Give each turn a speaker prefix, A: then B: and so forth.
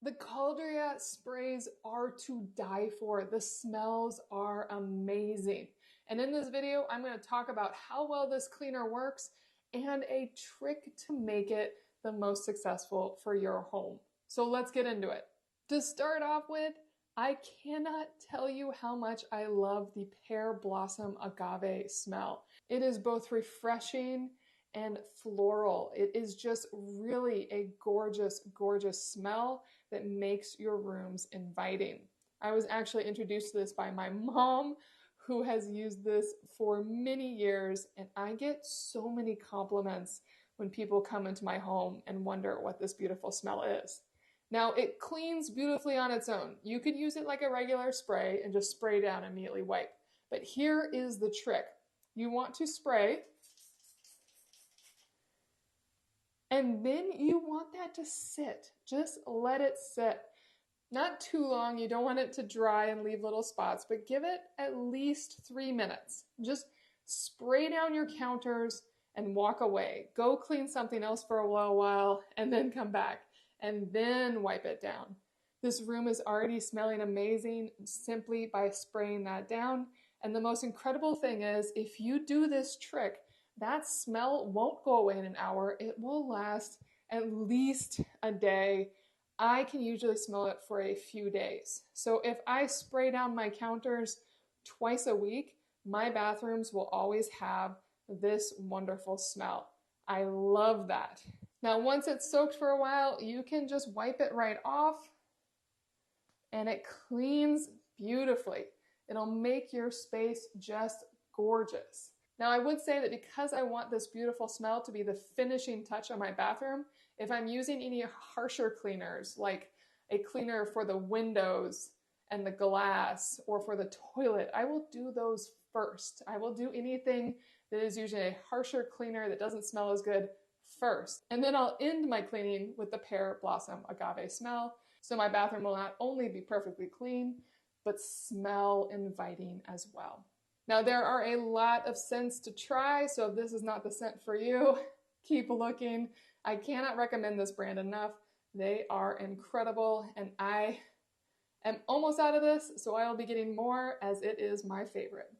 A: The Caldrea sprays are to die for. The smells are amazing. And in this video, I'm going to talk about how well this cleaner works and a trick to make it the most successful for your home. So let's get into it. To start off with, I cannot tell you how much I love the Pear Blossom Agave smell. It is both refreshing and floral. It is just really a gorgeous, gorgeous smell that makes your rooms inviting. I was actually introduced to this by my mom, who has used this for many years, and I get so many compliments when people come into my home and wonder what this beautiful smell is. Now, it cleans beautifully on its own. You could use it like a regular spray and just spray down and immediately wipe. But here is the trick. You want to spray, and then you want that to sit. Just let it sit. Not too long. You don't want it to dry and leave little spots, but give it at least 3 minutes. Just spray down your counters and walk away. Go clean something else for a while and then come back and then wipe it down. This room is already smelling amazing simply by spraying that down. And the most incredible thing is, if you do this trick, that smell won't go away in an hour. It will last at least a day. I can usually smell it for a few days. So if I spray down my counters twice a week, my bathrooms will always have this wonderful smell. I love that. Now, once it's soaked for a while, you can just wipe it right off and it cleans beautifully. It'll make your space just gorgeous. Now, I would say that because I want this beautiful smell to be the finishing touch on my bathroom, if I'm using any harsher cleaners, like a cleaner for the windows and the glass or for the toilet, I will do those first. I will do anything that is usually a harsher cleaner that doesn't smell as good first. And then I'll end my cleaning with the Pear Blossom Agave smell. So my bathroom will not only be perfectly clean, but smell inviting as well. Now, there are a lot of scents to try, so if this is not the scent for you, keep looking. I cannot recommend this brand enough. They are incredible, and I am almost out of this, so I will be getting more as it is my favorite.